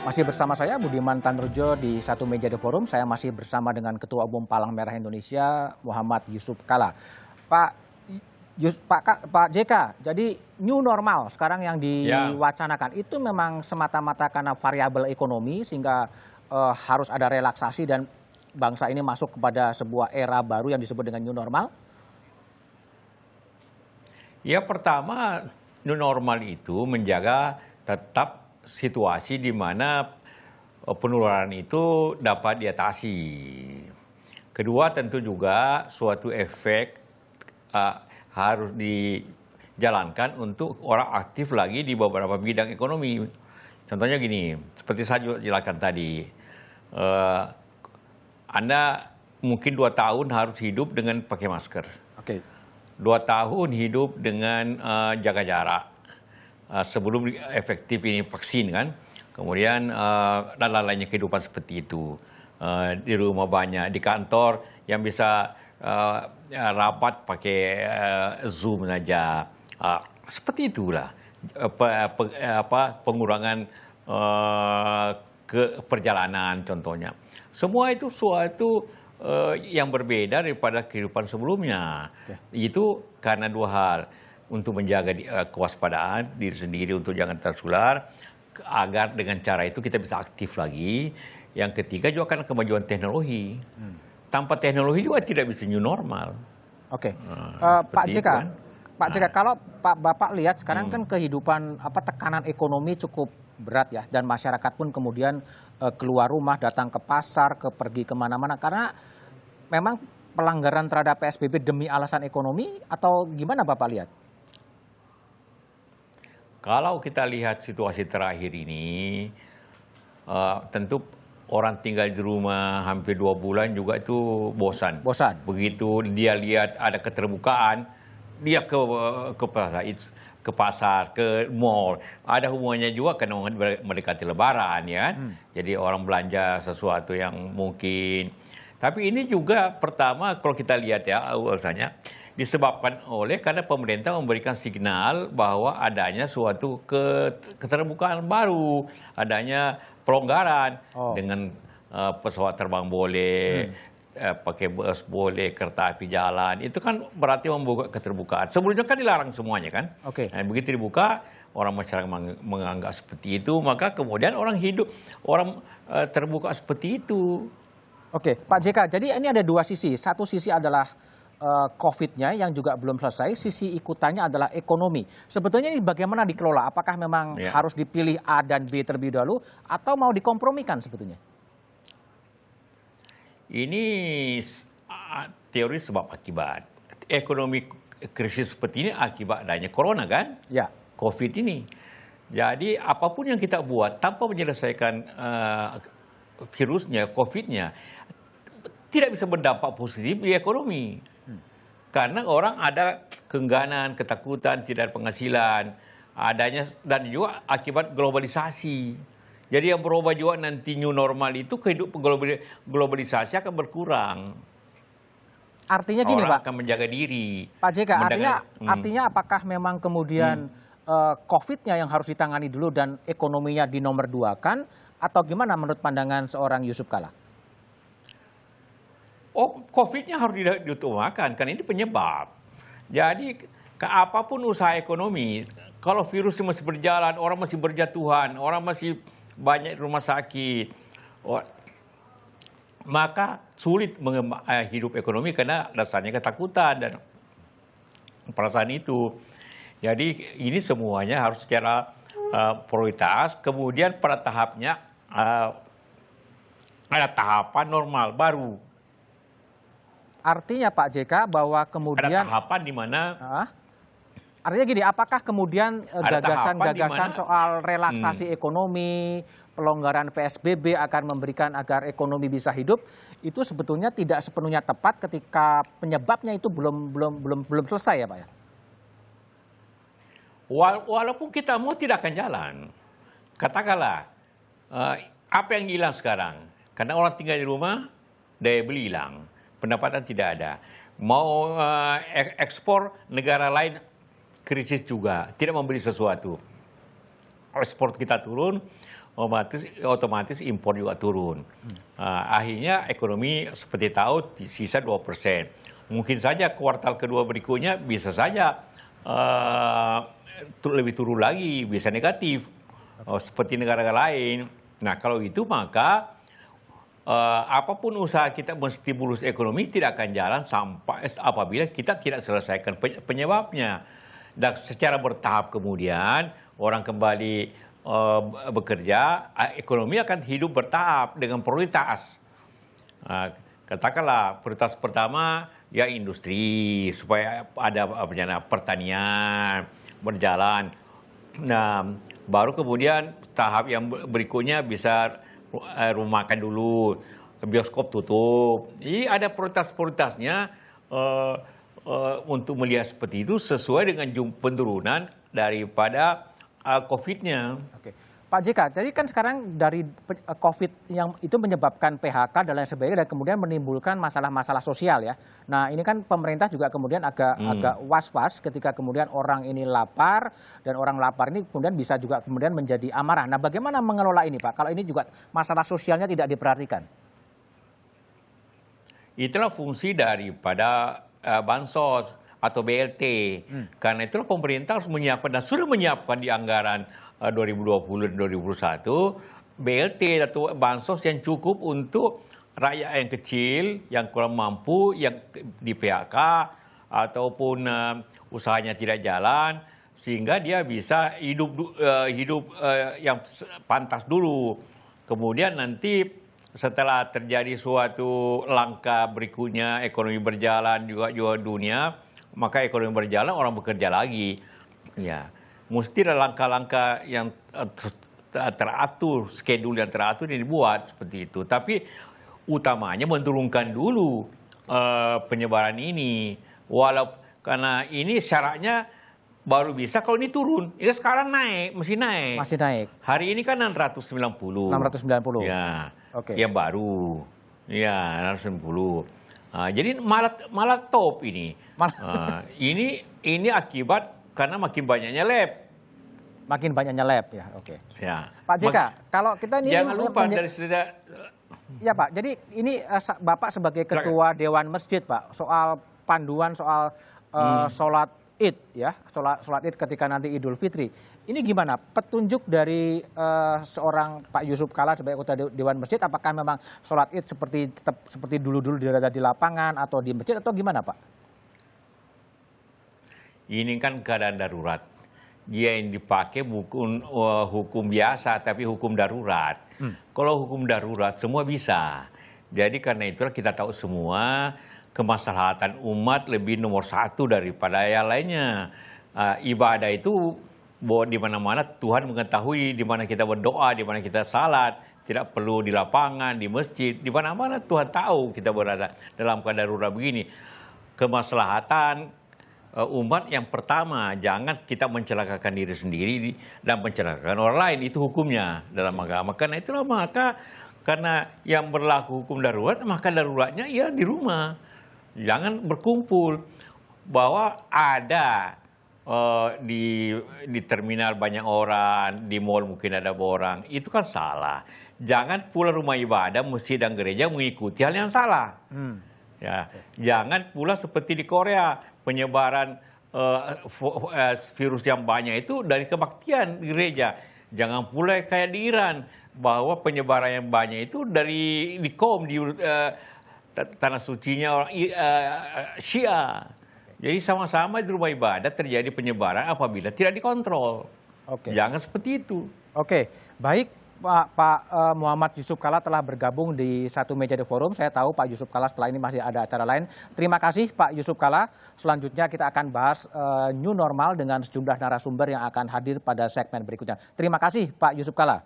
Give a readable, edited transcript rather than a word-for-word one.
Masih bersama saya Budiman Tanurjo di Satu Meja The Forum. Saya masih bersama dengan Ketua Umum Palang Merah Indonesia Muhammad Yusuf Kalla. Pak JK, jadi new normal sekarang yang diwacanakan itu memang semata-mata karena variabel ekonomi sehingga harus ada relaksasi dan bangsa ini masuk kepada sebuah era baru yang disebut dengan new normal? Ya, pertama new normal itu menjaga tetap situasi di mana penularan itu dapat diatasi. Kedua, tentu juga suatu efek harus dijalankan untuk orang aktif lagi di beberapa bidang ekonomi. Contohnya gini, seperti saya jelaskan tadi, Anda mungkin 2 tahun harus hidup dengan pakai masker. Oke. 2 tahun hidup dengan jaga jarak. Sebelum efektif ini vaksin kan, kemudian dan lain-lainnya kehidupan seperti itu. Di rumah banyak, di kantor yang bisa rapat pakai Zoom saja. Seperti itulah pengurangan ke perjalanan contohnya. Semua itu suatu yang berbeda daripada kehidupan sebelumnya. Itu karena 2 hal. Untuk menjaga kewaspadaan diri sendiri untuk jangan tertular, agar dengan cara itu kita bisa aktif lagi. Yang ketiga juga karena kemajuan teknologi. Tanpa teknologi juga tidak bisa new normal. Oke, Pak JK, kan? Pak JK, kalau Bapak lihat sekarang kan kehidupan tekanan ekonomi cukup berat ya, dan masyarakat pun kemudian keluar rumah, datang ke pasar, pergi kemana-mana karena memang pelanggaran terhadap PSBB demi alasan ekonomi atau gimana Bapak lihat? Kalau kita lihat situasi terakhir ini, tentu orang tinggal di rumah hampir 2 bulan juga itu bosan. Bosan. Begitu dia lihat ada keterbukaan, dia ke pasar, ke mall. Ada hubungannya juga karena mendekati Lebaran ya kan. Jadi orang belanja sesuatu yang mungkin. Tapi ini juga pertama kalau kita lihat ya alasannya disebabkan karena pemerintah memberikan signal bahwa adanya suatu keterbukaan baru, adanya pelonggaran dengan pesawat terbang boleh, pakai bus boleh, kereta api jalan. Itu kan berarti membuka keterbukaan. Sebelumnya kan dilarang semuanya kan. Oke. Nah, begitu dibuka, orang masyarakat menganggap seperti itu, maka kemudian orang terbuka seperti itu. Oke, Pak JK, jadi ini ada 2 sisi. Satu sisi adalah COVID-nya yang juga belum selesai, sisi ikutannya adalah ekonomi. Sebetulnya ini bagaimana dikelola? Apakah memang harus dipilih A dan B terlebih dahulu atau mau dikompromikan sebetulnya? Ini teori sebab akibat. Ekonomi krisis seperti ini akibat adanya corona kan? Ya. COVID ini. Jadi apapun yang kita buat tanpa menyelesaikan virusnya, COVID-nya, tidak bisa berdampak positif di ekonomi. Karena orang ada keengganan, ketakutan, tidak ada penghasilan, dan juga akibat globalisasi. Jadi yang berubah juga nanti new normal itu kehidupan globalisasi akan berkurang. Artinya gini orang Pak. Akan menjaga diri. Pak JK, artinya apakah memang kemudian COVID-nya yang harus ditangani dulu dan ekonominya di nomor 2-kan, atau gimana menurut pandangan seorang Yusuf Kalla? COVID-nya harus diutamakan, karena ini penyebab. Jadi, apapun usaha ekonomi, kalau virusnya masih berjalan, orang masih berjatuhan, orang masih banyak rumah sakit, maka sulit hidup ekonomi karena dasarnya ketakutan dan perasaan itu. Jadi, ini semuanya harus secara prioritas, kemudian pada tahapnya ada tahapan normal baru. Artinya Pak JK bahwa kemudian ada tahapan di mana artinya gini, apakah kemudian gagasan-gagasan soal relaksasi ekonomi, pelonggaran PSBB akan memberikan agar ekonomi bisa hidup itu sebetulnya tidak sepenuhnya tepat ketika penyebabnya itu belum selesai ya Pak ya? Walaupun kita mau tidak akan jalan. Katakanlah apa yang hilang sekarang? Karena orang tinggal di rumah, daya beli hilang. Pendapatan tidak ada. Mau ekspor negara lain krisis juga, tidak membeli sesuatu. Ekspor kita turun, otomatis impor juga turun. Akhirnya ekonomi seperti tahu sisa 2%. Mungkin saja kuartal kedua berikutnya bisa saja lebih turun lagi, bisa negatif, seperti negara-negara lain. Nah kalau itu maka apapun usaha kita menstimulus ekonomi tidak akan jalan sampai apabila kita tidak selesaikan penyebabnya. Dan secara bertahap kemudian orang kembali bekerja, ekonomi akan hidup bertahap dengan prioritas. Katakanlah prioritas pertama ya industri supaya ada pertanian berjalan. Nah, baru kemudian tahap yang berikutnya bisa rumah makan dulu, bioskop tutup. Jadi ada prioritas-prioritasnya untuk melihat seperti itu sesuai dengan penurunan daripada COVID-nya. Oke. Pak JK, jadi kan sekarang dari COVID yang itu menyebabkan PHK dan lain sebagainya dan kemudian menimbulkan masalah-masalah sosial ya. Nah ini kan pemerintah juga kemudian agak was-was ketika kemudian orang ini lapar dan orang lapar ini kemudian bisa juga kemudian menjadi amarah. Nah bagaimana mengelola ini Pak? Kalau ini juga masalah sosialnya tidak diperhatikan. Itulah fungsi daripada bansos atau BLT. Karena itulah pemerintah harus menyiapkan dan sudah menyiapkan di anggaran 2020 dan 2021 BLT atau bansos yang cukup untuk rakyat yang kecil, yang kurang mampu, yang di PHK ataupun usahanya tidak jalan, sehingga dia bisa hidup yang pantas dulu. Kemudian nanti setelah terjadi suatu langkah berikutnya, ekonomi berjalan juga dunia, maka ekonomi berjalan, orang bekerja lagi. Ya. Mesti ada langkah-langkah yang teratur, schedule yang teratur yang dibuat seperti itu. Tapi utamanya menurunkan dulu penyebaran ini. Karena ini syaratnya baru bisa kalau ini turun. Ini sekarang naik, masih naik. Masih naik. Hari ini kan 690. 690. Ya, Oke. Yang baru. Ya, 690. Jadi malah top ini. Ini akibat karena makin banyaknya lab. Makin banyaknya lab ya, oke. Ya. Pak JK, kalau kita ini jangan lupa dari ya Pak, jadi ini Bapak sebagai Ketua Dewan Masjid Pak, soal panduan soal sholat Id ya, sholat Id ketika nanti Idul Fitri. Ini gimana? Petunjuk dari seorang Pak Yusuf Kalla sebagai Ketua Dewan Masjid, apakah memang sholat Id tetap seperti dulu-dulu di lapangan atau di masjid atau gimana Pak? Ini kan keadaan darurat. Dia yang dipakai bukan hukum biasa, tapi hukum darurat. Kalau hukum darurat semua bisa. Jadi karena itulah kita tahu semua kemaslahatan umat lebih nomor satu daripada yang lainnya. Ibadah itu di mana-mana Tuhan mengetahui di mana kita berdoa, di mana kita salat. Tidak perlu di lapangan, di masjid, di mana-mana Tuhan tahu kita berada dalam keadaan darurat begini. Kemaslahatan umat yang pertama, jangan kita mencelakakan diri sendiri dan mencelakakan orang lain. Itu hukumnya dalam agama. Karena itulah karena yang berlaku hukum darurat, maka daruratnya ya di rumah. Jangan berkumpul. Bahwa ada di terminal banyak orang, di mall mungkin ada orang, itu kan salah. Jangan pula rumah ibadah, masjid dan gereja mengikuti hal yang salah. Ya, jangan pula seperti di Korea. Penyebaran virus yang banyak itu dari kebaktian gereja. Jangan pula kayak di Iran bahwa penyebaran yang banyak itu di tanah sucinya orang Syiah. Jadi sama-sama di rumah ibadah terjadi penyebaran apabila tidak dikontrol. Jangan seperti itu. Baik. Pak Muhammad Yusuf Kalla telah bergabung di Satu Meja The Forum. Saya tahu Pak Yusuf Kalla setelah ini masih ada acara lain. Terima kasih Pak Yusuf Kalla. Selanjutnya kita akan bahas new normal dengan sejumlah narasumber yang akan hadir pada segmen berikutnya. Terima kasih Pak Yusuf Kalla.